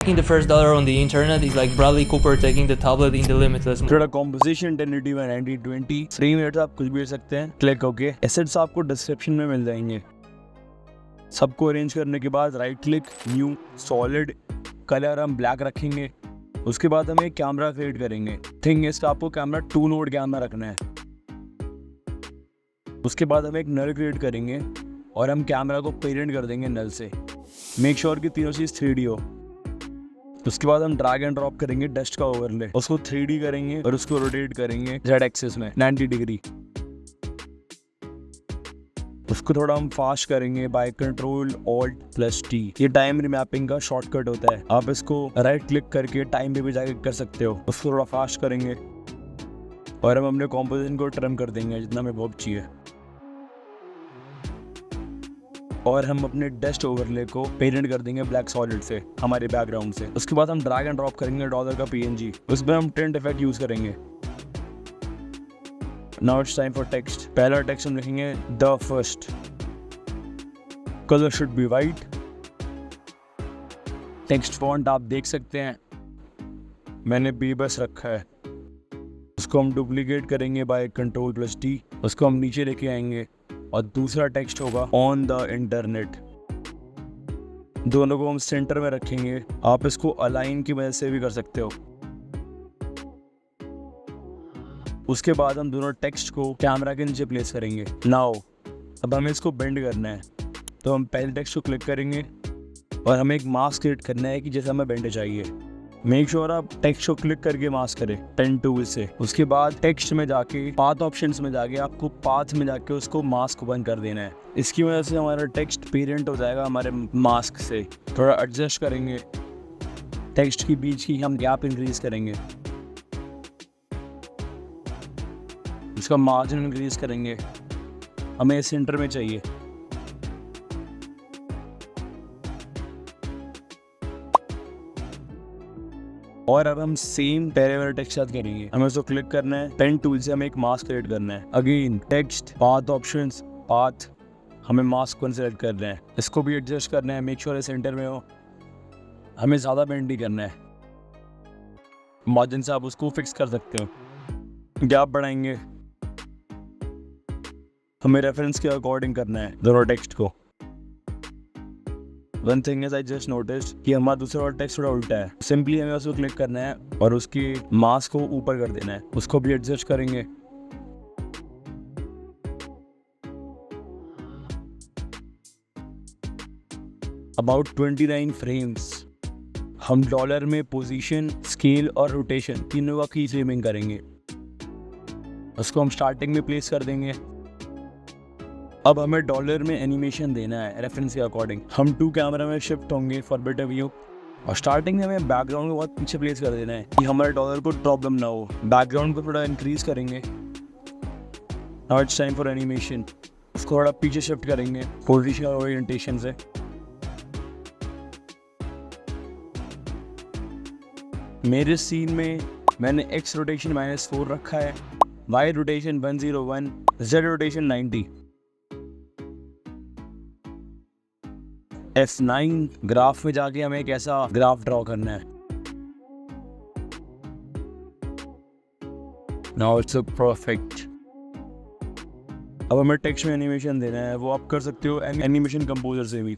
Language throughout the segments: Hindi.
Taking the first dollar on the internet is like Bradley Cooper taking the tablet in the Limitless. थोड़ा कॉम्पोजिशन 1080 by 1920 फ्री मिनट आप कुछ भी कर सकते हैं। क्लिक होके एसेट्स आपको डिस्क्रिप्शन में मिल जाएंगे। सबको अरेंज करने के बाद right click new solid colour हम ब्लैक रखेंगे। उसके बाद हम एक कैमरा क्रिएट करेंगे। थिंग इज आपको कैमरा 2 नोड कैमरा रखना है। उसके बाद हम एक नल क्रिएट करेंगे और हम कैमरा को पेरेंट कर देंगे नल से। मेक श्योर कि तीनों चीज 3D हो। उसके बाद हम ड्रैग एंड ड्रॉप करेंगे डस्ट का ओवरले, उसको 3D करेंगे और उसको रोटेट करेंगे Z एक्सिस में 90 डिग्री। उसको थोड़ा हम फास्ट करेंगे बाय कंट्रोल Alt+T। ये टाइम रिमैपिंग का शॉर्टकट होता है। आप इसको राइट क्लिक करके टाइम पे भी जाके कर सकते हो। उसको थोड़ा फास्ट करेंगे और हम अपने कॉम्पोजिशन को ट्रिम कर देंगे जितना हमें बहुत चाहिए। और हम अपने डस्ट ओवरले को पेरेंट कर देंगे ब्लैक सॉलिड से, हमारे बैकग्राउंड से। उसके बाद हम ड्रैग एंड ड्रॉप करेंगे डॉलर का PNG। उसमें हम टिंट इफेक्ट यूज करेंगे। Now it's time for text. पहला टेक्स्ट हम लिखेंगे the first. Colour should be white. Text font आप देख सकते हैं, मैंने बीबस रखा है। उसको हम डुप्लीकेट करेंगे बाय कंट्रोल+T। उसको हम नीचे लेके आएंगे और दूसरा टेक्स्ट होगा ऑन द इंटरनेट। दोनों को हम सेंटर में रखेंगे। आप इसको अलाइन की मदद से भी कर सकते हो। उसके बाद हम दोनों टेक्स्ट को कैमरा के नीचे प्लेस करेंगे। नाउ अब हमें इसको बेंड करना है, तो हम पहले टेक्स्ट को क्लिक करेंगे और हमें एक मास्क क्रिएट करना है कि जैसा हमें बेंड चाहिए। मेक श्योर आप टेक्स्ट को क्लिक करके मास्क करें पेन टूल से। उसके बाद टेक्स्ट में जाके पाथ ऑप्शंस में जाके आपको पाथ में जाके उसको मास्क बंद कर देना है। इसकी वजह से हमारा टेक्स्ट पेरेंट हो जाएगा हमारे मास्क से। थोड़ा एडजस्ट करेंगे, टेक्स्ट की बीच की हम गैप इंक्रीज करेंगे, इसका मार्जिन इंक्रीज करेंगे। हमें सेंटर में चाहिए। और अब हम सेम पहले वाले टेक्स्ट साथ करेंगे। हमें उसको क्लिक करना है, पेन टूल से हमें एक मास्क क्रिएट करना है। Again text path options path, हमें मास्क को सेलेक्ट करना है। इसको भी एडजस्ट करना है, मेक श्योर सेंटर में हो। हमें ज़्यादा बेंड नहीं करना है। मार्जिन से आप उसको फिक्स कर सकते हो। गैप बढ़ाएंगे, हमें रेफरेंस के अकॉर्डिंग करना है दोनों टेक्स्ट को। One thing is I just notice कि हमारा दूसरा वाला टेक्स्ट थोड़ा उल्टा है। सिंपली हमें उसको क्लिक करना है और उसकी मास्क को ऊपर कर देना है। उसको भी एडजस्ट करेंगे। अबाउट 29 फ्रेम्स हम डॉलर में पोजीशन, स्केल और रोटेशन तीनों का की फ्रेमिंग करेंगे। उसको हम स्टार्टिंग में प्लेस कर देंगे। अब हमें डॉलर में एनिमेशन देना है रेफरेंस के अकॉर्डिंग। हम 2 कैमरा में शिफ्ट होंगे फॉर बेटर व्यू। और स्टार्टिंग में हमें बैकग्राउंड को बहुत पीछे प्लेस कर देना है कि हमारे डॉलर को प्रॉब्लम ना हो। बैकग्राउंड को थोड़ा इंक्रीज करेंगे। Now it's time for animation. उसको थोड़ा पीछे शिफ्ट करेंगे पोजीशन और ओरिएंटेशन से। मेरे सीन में मैंने X रोटेशन -4 रखा है, Y rotation 101, Z rotation 90। F9 graph में जाके हमें एक ऐसा ग्राफ ड्रॉ करना है। Now it's perfect. अब हमें टेक्स्ट में एनिमेशन देना है, वो आप कर सकते हो एनिमेशन कंपोजर से भी।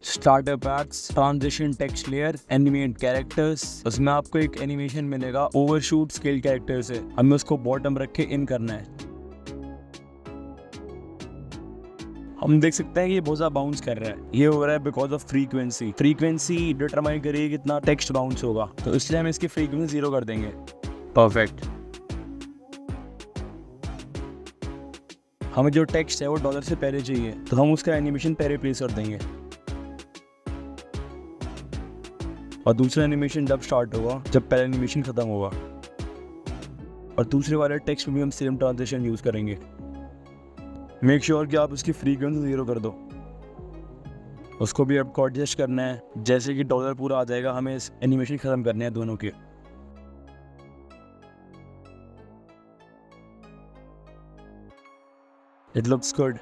Starter PACS, transition text layer, animate characters. उसमें आपको एक एनिमेशन मिलेगा ओवरशूट स्केल कैरेक्टर से। हमें उसको बॉटम रख के इन करना है। हम देख सकते हैं कि ये बहुत ज़्यादा बाउंस कर रहा है। ये हो रहा है because of frequency. Frequency determine करेगी कितना टेक्स्ट बाउंस होगा, तो इसलिए हम इसकी फ्रीक्वेंसी 0 कर देंगे। परफेक्ट। हमें जो टेक्स्ट है वो डॉलर से पहले चाहिए, तो हम उसका एनिमेशन पहले प्लेस कर देंगे। और दूसरा एनिमेशन जब स्टार्ट होगा जब पहला एनिमेशन खत्म होगा। और दूसरे वाले टेक्स्ट में भी हम सेम ट्रांजिशन यूज करेंगे। मेक श्योर कि आप उसकी फ्रीक्वेंसी 0 कर दो। उसको भी आपको एडजस्ट करना है। जैसे कि डॉलर पूरा आ जाएगा हमें इस एनिमेशन खत्म करने हैं दोनों के। It looks good.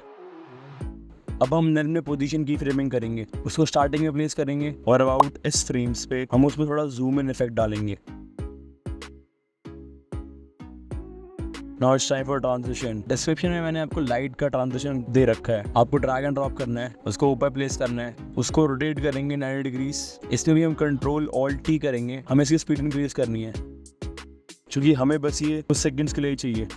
अब हम नन में पोजीशन की फ्रेमिंग करेंगे, उसको स्टार्टिंग में प्लेस करेंगे और अबाउट इस फ्रेम्स पे हम उसमें थोड़ा जूम इन इफेक्ट डालेंगे। Now it's time for transition. Description में मैंने आपको लाइट का ट्रांजिशन दे रखा है, आपको ड्रैग एंड ड्रॉप करना है, उसको ऊपर प्लेस करना है, उसको रोटेट करेंगे 90 डिग्रीज। इसमें भी हम कंट्रोल ऑल्ट टी करेंगे, हमें इसकी स्पीड इंक्रीज करनी है क्योंकि हमें बस ये कुछ सेकंड्स के लिए चाहिए।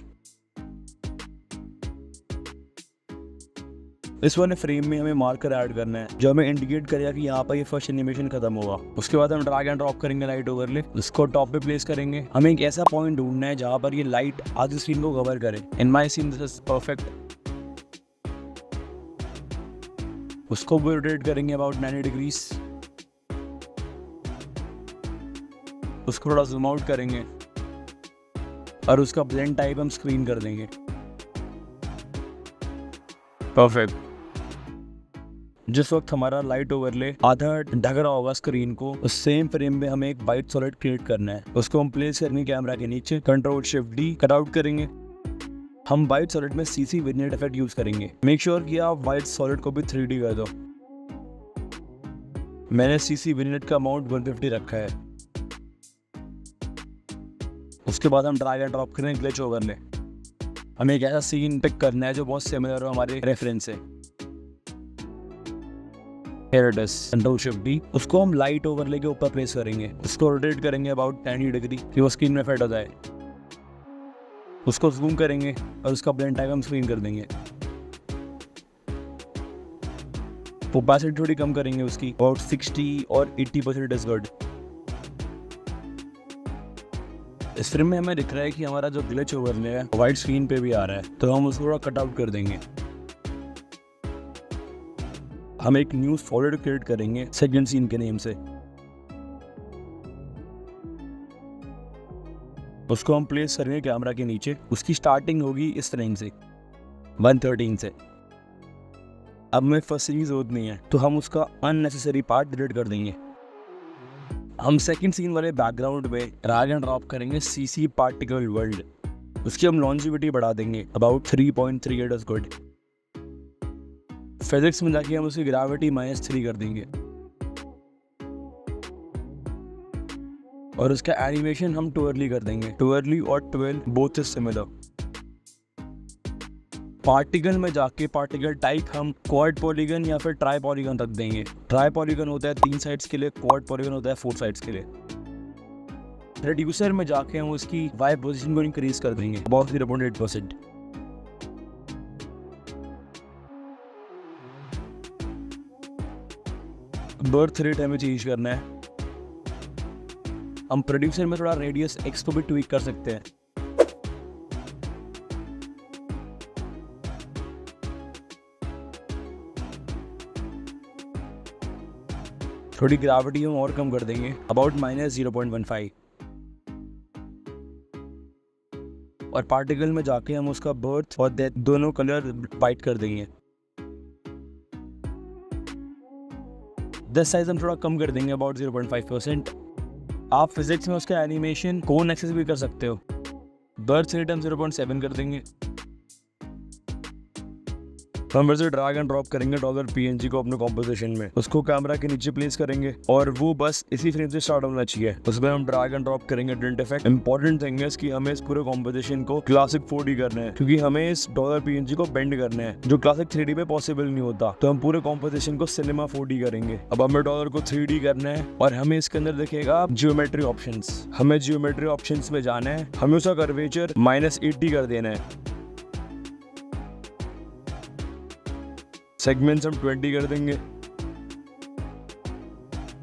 इस वाले फ्रेम में हमें मार्कर ऐड करना है जो हमें इंडिकेट करेगा कि यहाँ पर ये फर्स्ट एनिमेशन खत्म होगा। उसके बाद हम ड्रैग एंड ड्रॉप करेंगे लाइट ओवरले, उसको टॉप पे प्लेस करेंगे। हमें एक ऐसा पॉइंट ढूंढना है जहाँ पर ये लाइट आधी स्क्रीन को कवर करे। In my seen this is perfect. उसको भी रोटेट करेंगे अबाउट 90 डिग्रीज। उसको थोड़ा जूम आउट करेंगे और उसका ब्लेंड टाइप हम स्क्रीन कर देंगे। परफेक्ट। जिस वक्त हमारा लाइट ओवरले आधा ढक रहा होगा स्क्रीन को, उस सेम फ्रेम में हमें एक वाइट सॉलिड क्रिएट करना है। उसको हम प्लेस करेंगे कैमरा के नीचे, control shift D cut out करेंगे। हम वाइट सॉलिड में सीसी विग्नेट इफेक्ट यूज करेंगे। मेक श्योर कि आप वाइट सॉलिड को भी 3D कर दो। मैंने सीसी विग्नेट का अमाउंट 150 रखा है। उसके बाद हम ड्रैग एंड ड्रॉप करेंगे ग्लिच ओवरले। हमें एक ऐसा सीन पिक करना है जो बहुत सिमिलर हो हमारे रेफरेंस से। Here it is, control shift D. उसको हम लाइट ओवरले के ऊपर प्लेस करेंगे, उसको रोटेट करेंगे अबाउट 90 डिग्री कि वो स्क्रीन में फिट हो जाए। उसको जूम करेंगे और उसका ब्लेंड टाइप हम स्क्रीन कर देंगे। ओपेसिटी थोड़ी कम करेंगे उसकी, अबाउट 60 और 80% इज गुड। इस फ्रेम में हमें दिख रहा है कि हमारा जो ग्लिच ओवरले है वाइट स्क्रीन पे भी आ रहा है, तो हम उसको थोड़ा कट आउट कर देंगे। हम एक न्यू सॉलिड क्रिएट करेंगे सेकंड सीन के नेम से। उसको हम प्लेस करेंगे कैमरा के नीचे। उसकी स्टार्टिंग होगी इस फ्रेम से 113 से। अब हमें फर्स्ट सीन की जरूरत नहीं है तो हम उसका अननेसेसरी पार्ट डिलीट कर देंगे। हम सेकंड सीन वाले बैकग्राउंड में ड्रैग एंड ड्रॉप करेंगे सीसी पार्टिकल वर्ल्ड। उसकी हम लॉन्जिविटी बढ़ा देंगे अबाउट 3.38 इज गुड। फिजिक्स में जाके हम उसकी ग्रेविटी -3 कर देंगे और उसका एनिमेशन हम ट्विरली कर देंगे। ट्विरली और twill both is similar. Particle में जाके पार्टिकल टाइप हम क्वाड पॉलीगन या फिर ट्राई पॉलीगन रख देंगे। ट्राई पॉलीगन होता है 3 साइड्स के लिए, क्वाड पॉलीगन होता है 4 साइड्स के लिए। रिड्यूसर में जाके हम उसकी वाई पोजीशन को इंक्रीज कर देंगे अबाउट 0.8%। बर्थ रेट हमें चेंज करना है। हम प्रोड्यूसर में थोड़ा रेडियस एक्स को भी ट्वीक कर सकते हैं। थोड़ी ग्रेविटी हम और कम कर देंगे अबाउट -0.15। और पार्टिकल में जाके हम उसका बर्थ और डेथ दोनों कलर वाइट कर देंगे। दिस साइज हम थोड़ा कम कर देंगे अबाउट 0.5%। आप फिजिक्स में उसका एनिमेशन कोन एक्सेस भी कर सकते हो। बर्थ रेट हम 0.7 कर देंगे। हम वैसे ड्रैग एंड ड्रॉप करेंगे $PNG को अपने कॉम्पोजिशन में। उसको कैमरा के नीचे प्लेस करेंगे और वो बस इसी फ्रेम से स्टार्ट होना चाहिए। उसमें हम ड्रैग एंड ड्रॉप करेंगे टिल्ट इफेक्ट। इंपॉर्टेंट थिंग है कि हमें इस पूरे कॉम्पोजिशन को क्लासिक 4D करना है क्योंकि हमें इस $PNG को बेंड करना है जो क्लासिक 3D पे पॉसिबल नहीं होता। तो हम पूरे कॉम्पोजिशन को सिनेमा 4D करेंगे। अब हमें डॉलर को 3D करना है और हमें इसके अंदर दिखेगा जियोमेट्री ऑप्शंस। हमें जियोमेट्री ऑप्शंस में जाना है, हमें उसका कर्वेचर -80 कर देना है। सेगमेंट्स हम 20 कर देंगे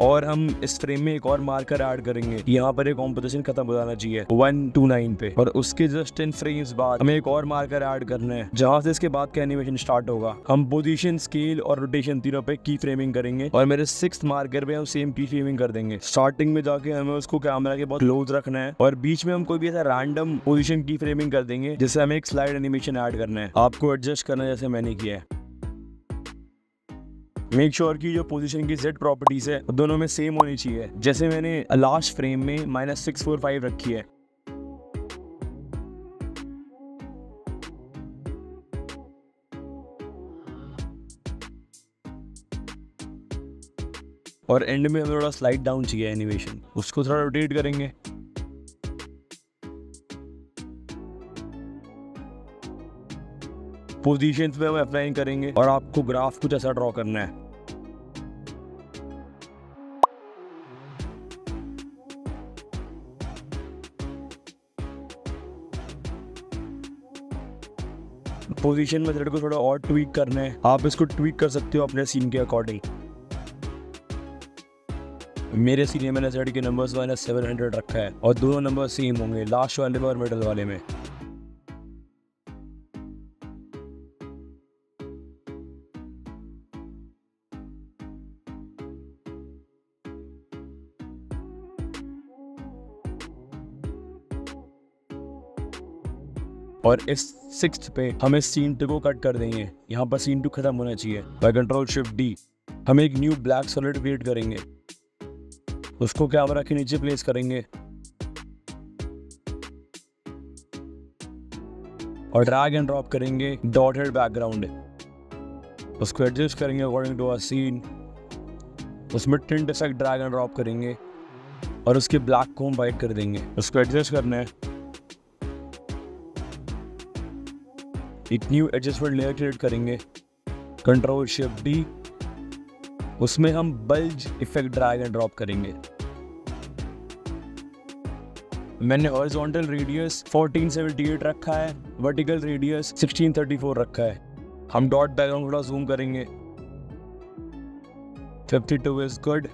और हम इस फ्रेम में एक और मार्कर ऐड करेंगे। यहाँ पर एक कॉम्पोजिशन खत्म हो जाना चाहिए 129 पे और उसके जस्ट 10 फ्रेम्स बाद हमें एक और मार्कर ऐड करना है जहाँ से इसके बाद का एनिमेशन स्टार्ट होगा। हम पोजीशन, स्केल और रोटेशन तीनों पे की फ्रेमिंग करेंगे और मेरे 6th मार्कर पे हम सेम की फ्रेमिंग कर देंगे। स्टार्टिंग में जाके हमें उसको कैमरा के बहुत क्लोज रखना है और बीच में हम कोई भी ऐसा रैंडम पोजीशन की फ्रेमिंग कर देंगे जिससे हमें एक स्लाइड एनिमेशन ऐड करना है। आपको एडजस्ट करना है जैसे मैंने किया है। मेक श्योर कि जो पोजीशन की Z प्रॉपर्टीज है दोनों में सेम होनी चाहिए। जैसे मैंने लास्ट फ्रेम में -645 रखी है। और एंड में हमें थोड़ा स्लाइड डाउन चाहिए एनिमेशन, उसको थोड़ा रोटेट करेंगे। पोजीशंस पे हम अप्लाई करेंगे और आपको ग्राफ कुछ ऐसा ड्रॉ करना है। पोजीशन मेथड को थोड़ा और ट्वीक करना है, आप इसको ट्वीक कर सकते हो अपने सीन के अकॉर्डिंग। मेरे सीन में मैंने सेट के नंबर्स -700 रखा है और दोनों नंबर सेम होंगे, लास्ट वाले में और मिडल वाले में। और इस 6th पे हम इस सीन 2 को कट कर देंगे। यहाँ पर सीन 2 खत्म होना चाहिए। बाय Ctrl+Shift+D हम एक न्यू ब्लैक सॉलिड क्रिएट करेंगे, उसको कैमरा के नीचे प्लेस करेंगे और ड्रैग एंड ड्रॉप करेंगे डॉटेड बैकग्राउंड। उसको एडजस्ट करेंगे अकॉर्डिंग टू आवर सीन। उसमें tint effect drag and drop करेंगे और उसके ब्लैक को हम वाइट कर देंगे। उसको एडजस्ट करना है। एक न्यू एडजस्टमेंट लेयर क्रिएट करेंगे, Ctrl+Shift+D, उसमें हम bulge effect drag and drop करेंगे। मैंने हॉरिजॉन्टल रेडियस 1478 रखा है, वर्टिकल रेडियस 1634 रखा है। हम डॉट बैकग्राउंड थोड़ा जूम करेंगे, 52 इज गुड।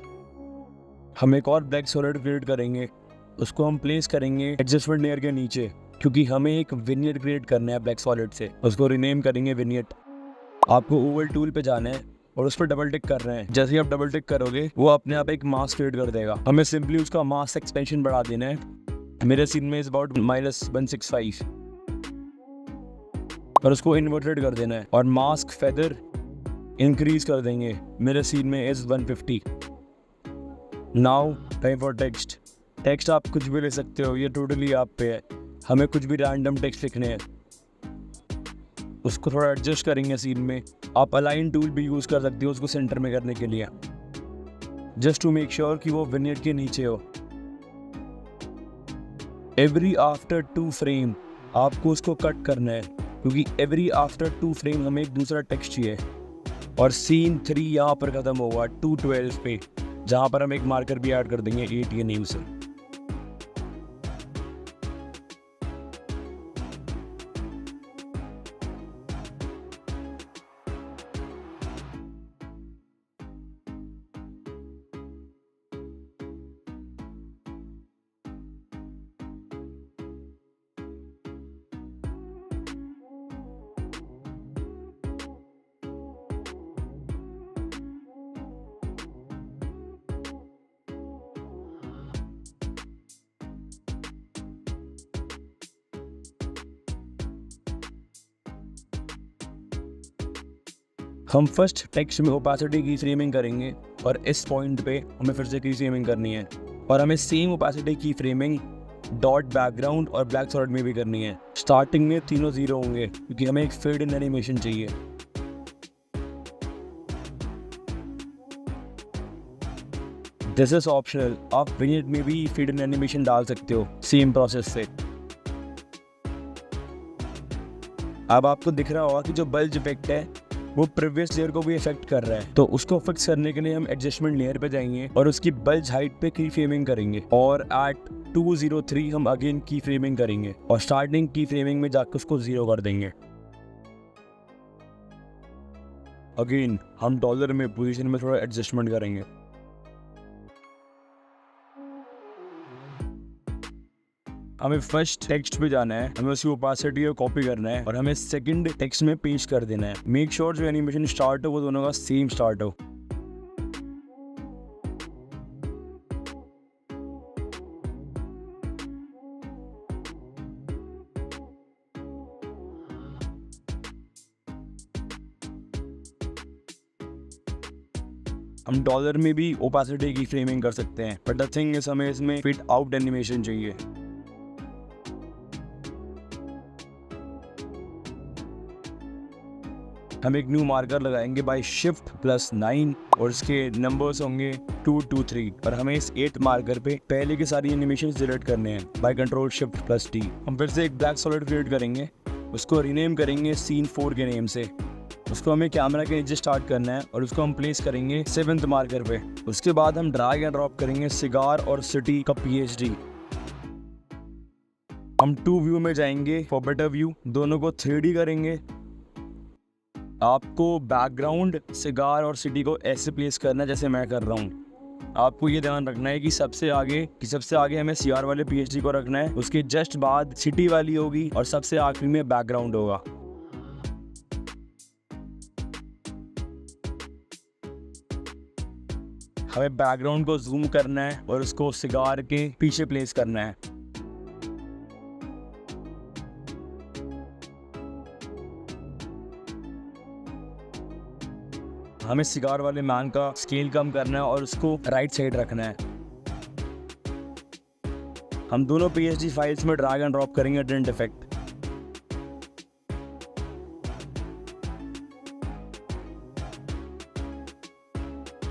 हम एक और ब्लैक सॉलिड क्रिएट करेंगे, उसको हम प्लेस करेंगे एडजस्टमेंट लेयर के नीचे, क्योंकि हमें एक विनियट क्रिएट करना है ब्लैक सॉलिड से। उसको रीनेम करेंगे विनियट। आपको ओवल टूल पे जाना है और उस पर डबल टिक कर रहे हैं। जैसे ही आप डबल टिक करोगे वो अपने आप एक मास्क क्रिएट कर देगा। हमें सिंपली उसका मास्क एक्सपेंशन बढ़ा देना है। मेरे सीन में इज अबाउट -165 और उसको इन्वर्टेड कर देना है और मास्क फेदर इंक्रीज कर देंगे। मेरे सीन में is 150। Now time for text. Text आप कुछ भी ले सकते हो, ये टोटली आप पे है। हमें कुछ भी रैंडम टेक्स्ट लिखने हैं, उसको थोड़ा एडजस्ट करेंगे सीन में। आप अलाइन टूल भी यूज कर सकते हो उसको सेंटर में करने के लिए, जस्ट टू मेक श्योर कि वो विनियट के नीचे हो। एवरी आफ्टर 2 फ्रेम आपको उसको कट करना है, क्योंकि एवरी आफ्टर 2 फ्रेम हमें एक दूसरा टेक्स्ट चाहिए। और सीन 3 यहाँ पर खत्म होगा 212 पे, जहाँ पर हम एक मार्कर भी ऐड कर देंगे 8 के नेम से। हम फर्स्ट टेक्स्ट में ओपेसिटी की फ्रेमिंग करेंगे और इस पॉइंट पे हमें फिर से की फ्रेमिंग करनी है और हमें सेम ओपेसिटी की फ्रेमिंग डॉट बैकग्राउंड और ब्लैक सॉलिड में भी करनी है। स्टार्टिंग में तीनों 0 होंगे क्योंकि हमें एक फेड इन एनिमेशन चाहिए। दिस इज ऑप्शनल, आप विनियट में भी फेड इन एनिमेशन डाल सकते हो सेम प्रोसेस से। अब आपको दिख रहा होगा कि जो बल्ज इफेक्ट है वो प्रीवियस लेयर को भी इफेक्ट कर रहा है, तो उसको फिक्स करने के लिए हम एडजस्टमेंट लेयर पे जाएंगे और उसकी बल्ज हाइट पे की फ्रेमिंग करेंगे और एट 203 हम अगेन की फ्रेमिंग करेंगे और स्टार्टिंग की फ्रेमिंग में जाकर उसको 0 कर देंगे। अगेन हम डॉलर में पोजीशन में थोड़ा एडजस्टमेंट करेंगे। हमें फर्स्ट टेक्स्ट पे जाना है, हमें उसकी ओपेसिटी को कॉपी करना है और हमें सेकंड टेक्स्ट में पेस्ट कर देना है। मेक श्योर जो एनिमेशन स्टार्ट हो वो दोनों का सेम स्टार्ट हो। हम डॉलर में भी ओपेसिटी की फ्रेमिंग कर सकते हैं, बट द थिंग इज हमें इसमें फिट आउट एनिमेशन चाहिए। हम एक न्यू मार्कर लगाएंगे बाय शिफ्ट +9 और इसके नंबर्स होंगे 2 2 3 और हमें इस 8th मार्कर पे पहले के सारी एनिमेशन डिलीट करने हैं बाय कंट्रोल शिफ्ट +T। हम फिर से एक ब्लैक सॉलिड क्रिएट करेंगे, उसको रीनेम करेंगे सीन 4 के नेम से। उसको हमें कैमरा के नीचे स्टार्ट करना है और उसको हम प्लेस करेंगे 7th मार्कर पे। उसके बाद हम ड्रैग एंड ड्रॉप करेंगे सिगार और सिटी का PhD। हम 2 व्यू में जाएंगे फॉर बेटर व्यू, दोनों को 3D करेंगे। आपको बैकग्राउंड सिगार और सिटी को ऐसे प्लेस करना है जैसे मैं कर रहा हूँ। आपको ये ध्यान रखना है कि सबसे आगे हमें सिगार वाले PhD को रखना है, उसके जस्ट बाद सिटी वाली होगी और सबसे आखिरी में बैकग्राउंड होगा। हमें बैकग्राउंड को जूम करना है और उसको सिगार के पीछे प्लेस करना है। हमें सिगार वाले मैन का स्केल कम करना है और उसको राइट साइड रखना है। हम दोनों PhD फाइल्स में ड्रैग एंड ड्रॉप करेंगे टिंट इफेक्ट।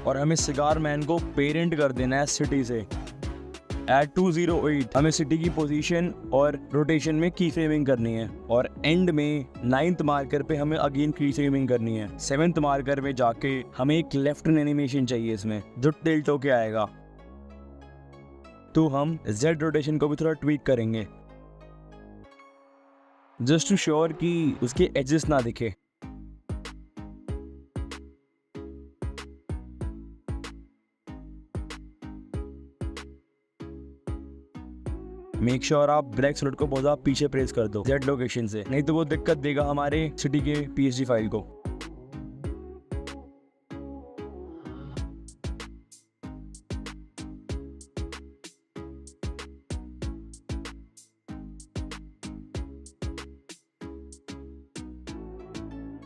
और हमें सिगार मैन को पेरेंट कर देना है सिटी से। एट 208 हमें सिटी की पोजीशन और रोटेशन में की फ्रेमिंग करनी है और एंड में 9th मार्कर पे हमें अगेन की फ्रेमिंग करनी है। 7th मार्कर पे जाके हमें एक लेफ्ट एनिमेशन चाहिए इसमें जो टिल्ट होके आएगा, तो हम Z रोटेशन को भी थोड़ा ट्वीक करेंगे जस्ट टू श्योर कि उसके एजेस ना दिखे। मेक श्योर आप ब्लैक स्लॉट को बहुत ज़्यादा पीछे प्रेस कर दो Z लोकेशन से, नहीं तो वो दिक्कत देगा हमारे सिटी के PhD फाइल को।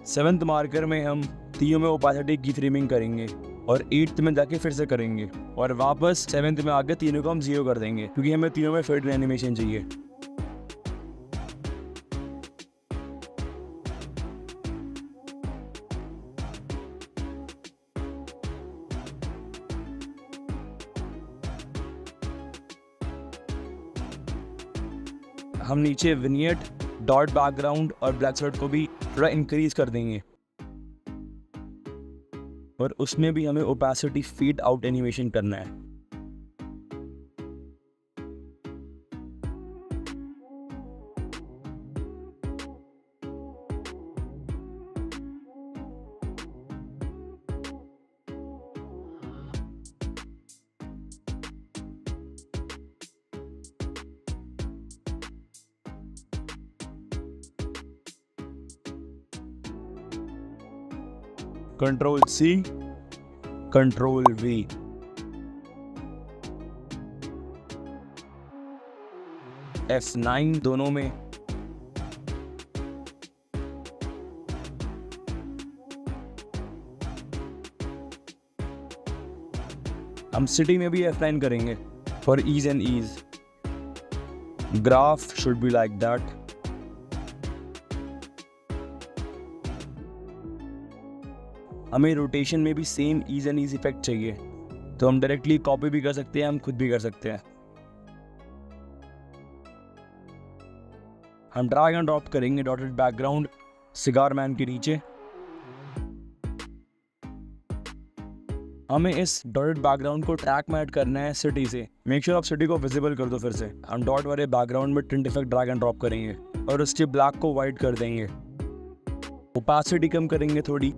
सेवंथ मार्कर में हम तीनों में ओपेसिटी की फ्रेमिंग करेंगे और 8th में जाके फिर से करेंगे और वापस 7th में आके तीनों को हम 0 कर देंगे क्योंकि हमें तीनों में फेड एनिमेशन चाहिए। हम नीचे विनियट, डॉट बैकग्राउंड और ब्लैक स्लॉट को भी थोड़ा इंक्रीज कर देंगे और उसमें भी हमें ओपेसिटी फीड आउट एनिमेशन करना है। Control C, control V। F9 दोनों में। हम सिटी में भी F9 करेंगे for ease and ease. Graph should be like that. हमें रोटेशन में भी same ease and ease effect चाहिए, तो हम डायरेक्टली कॉपी भी कर सकते हैं, हम खुद भी कर सकते हैं। हम ड्रैग एंड ड्रॉप करेंगे डॉटेड बैकग्राउंड सिगार मैन के नीचे। हमें इस डॉटेड बैकग्राउंड को ट्रैक में ऐड करना है सिटी से। मेक श्योर आप सिटी को विजिबल कर दो। फिर से हम डॉट वाले बैकग्राउंड में tint effect drag and drop करेंगे और उसके ब्लैक को वाइट कर देंगे। ओपेसिटी कम करेंगे थोड़ी।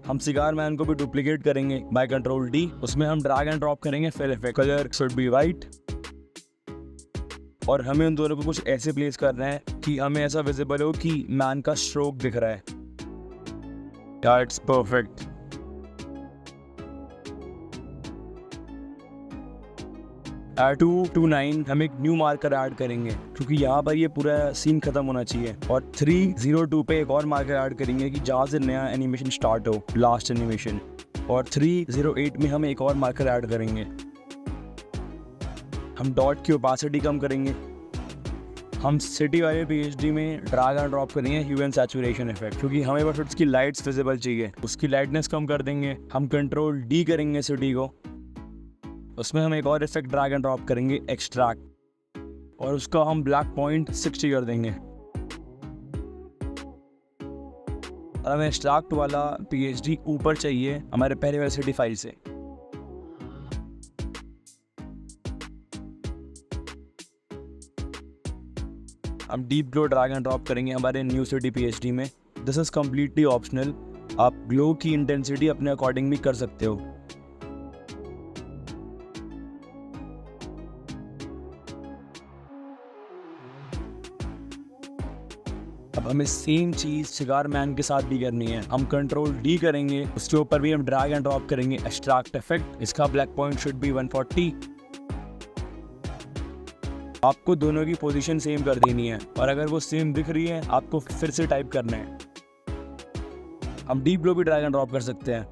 हम सिगार मैन को भी डुप्लीकेट करेंगे बाय कंट्रोल D। उसमें हम ड्रैग एंड ड्रॉप करेंगे fill effect. Colour should be white और हमें उन दोनों को कुछ ऐसे प्लेस करना है कि हमें ऐसा विजिबल हो कि मैन का स्ट्रोक दिख रहा है। That's perfect. एट 229 हम एक न्यू मार्कर ऐड करेंगे क्योंकि यहाँ पर ये पूरा सीन खत्म होना चाहिए और 302 पे एक और मार्कर ऐड करेंगे कि जहाँ से नया एनिमेशन स्टार्ट हो, लास्ट एनिमेशन। और 308 में हम एक और मार्कर ऐड करेंगे। हम डॉट की ओपेसिटी कम करेंगे। हम सिटी वाले पीएचडी में ड्रैग एंड ड्रॉप करेंगे ह्यू एंड सैचुरेशन इफेक्ट, क्योंकि हमें बस उसकी लाइट्स विजिबल चाहिए, उसकी लाइटनेस कम कर देंगे। हम कंट्रोल डी करेंगे सिटी को, उसमें हम एक और इफेक्ट ड्रैग एंड ड्रॉप करेंगे एक्सट्रैक्ट, और उसका हम ब्लैक पॉइंट 60 कर देंगे। और हमें एक्सट्रैक्ट वाला पीएचडी ऊपर चाहिए हमारे पहले वाले सिटी फाइल से। हम deep glow drag and drop करेंगे हमारे न्यू सिटी पीएचडी में। दिस इज़ कम्प्लीटली ऑप्शनल, आप ग्लो की इंटेंसिटी अपने अकॉर्डिंग भी कर सकते हो। अब हमें सेम चीज़ सिगार मैन के साथ भी करनी है। हम कंट्रोल डी करेंगे, उसके ऊपर भी हम ड्रैग एंड ड्रॉप करेंगे एक्सट्रैक्ट इफेक्ट। इसका ब्लैक पॉइंट शुड बी 140। आपको दोनों की पोजीशन सेम कर देनी है, और अगर वो सेम दिख रही है आपको फिर से टाइप करना है। हम डीप ग्लो भी ड्रैग एंड ड्रॉप कर सकते हैं।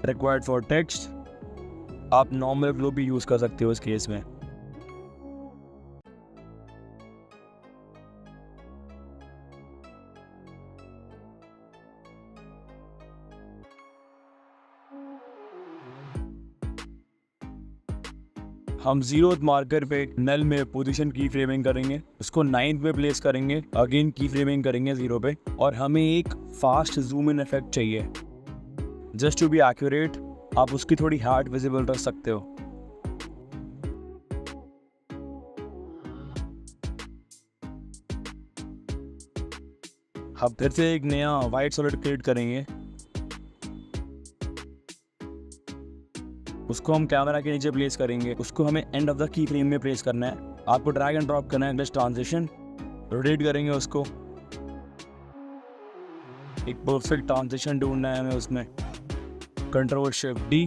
रिक्वायर्ड फॉर टेक्स्ट, आप नॉर्मल ग्लो भी यूज़ कर सकते हो इस केस में। हम 0th मार्कर पे नल में पोजीशन की फ्रेमिंग करेंगे, उसको 9th में प्लेस करेंगे, अगेन की फ्रेमिंग करेंगे 0 पे, और हमें एक फास्ट जूम इन इफेक्ट चाहिए। जस्ट टू बी एक्यूरेट आप उसकी थोड़ी हार्ड विजिबल रख सकते हो। हम फिर से एक नया वाइट सॉलिड क्रिएट करेंगे, उसको हम कैमरा के नीचे प्लेस करेंगे, उसको हमें end of the key frame में प्लेस करना है। आपको ड्रैग एंड ड्रॉप करना है ग्लिच ट्रांजिशन, रोटेट करेंगे उसको, एक परफेक्ट ट्रांजिशन ढूंढना है हमें उसमें। कंट्रोल शिफ्ट डी,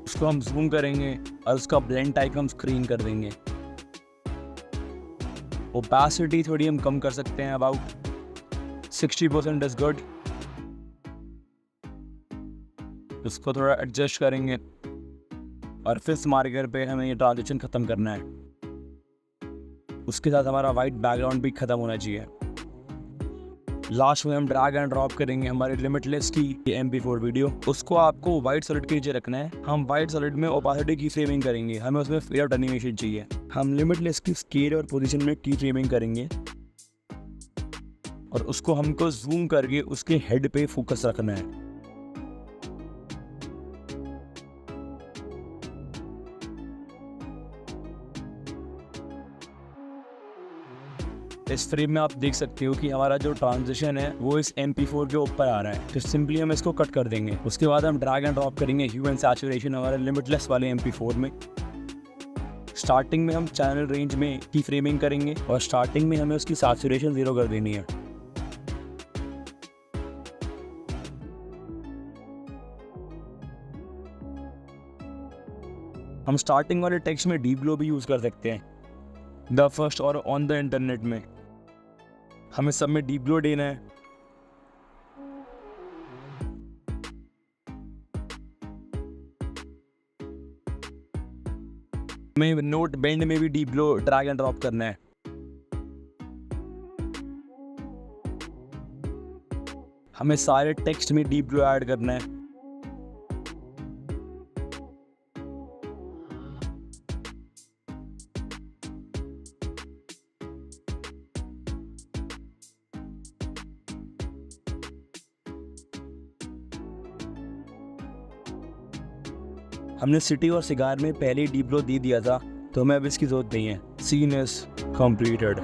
उसको हम जूम करेंगे और उसका ब्लेंड टाइप हम स्क्रीन कर देंगे। ओपेसिटी थोड़ी हम कम कर सकते हैं, अबाउट 60% इज गुड। उसको थोड़ा एडजस्ट करेंगे, और फिफ्थ मार्कर पे हमें ये ट्रांजिशन ख़त्म करना है। उसके साथ हमारा वाइट बैकग्राउंड भी ख़त्म होना चाहिए। लास्ट में हम ड्रैग एंड ड्रॉप करेंगे हमारे लिमिटलेस की MP4 वीडियो, उसको आपको वाइट सॉलिड के नीचे रखना है। हम वाइट सॉलिड में ओपेसिटी की फ्रेमिंग करेंगे, हमें उसमें फेड आउट एनिमेशन चाहिए। हम लिमिटलेस की स्केल और पोजीशन में की फ्रेमिंग करेंगे, और उसको हमको जूम करके उसके हेड पे फोकस रखना है। इस फ्रेम में आप देख सकते हो कि हमारा जो ट्रांजिशन है वो इस MP4 के ऊपर आ रहा है, तो सिंपली हम इसको कट कर देंगे। उसके बाद हम ड्रैग एंड ड्रॉप करेंगे ह्यू एंड सैचुरेशन हमारे लिमिटलेस वाले MP4 में। स्टार्टिंग में हम चैनल रेंज में की फ्रेमिंग करेंगे, और स्टार्टिंग में हमें उसकी सैचुरेशन 0 कर देनी है। हम स्टार्टिंग वाले टेक्स्ट में डीप ग्लो भी यूज़ कर सकते हैं, द फर्स्ट और ऑन द इंटरनेट में। हमें सब में डीप ग्लो देना है। हमें नोट बेंड में भी deep glow drag and drop करना है। हमें सारे टेक्स्ट में डीप ग्लो ऐड करना है। हमने सिटी और सिगार में पहले ही डीप ग्लो दे दिया था, तो हमें अब इसकी जरूरत नहीं है। Scene is completed.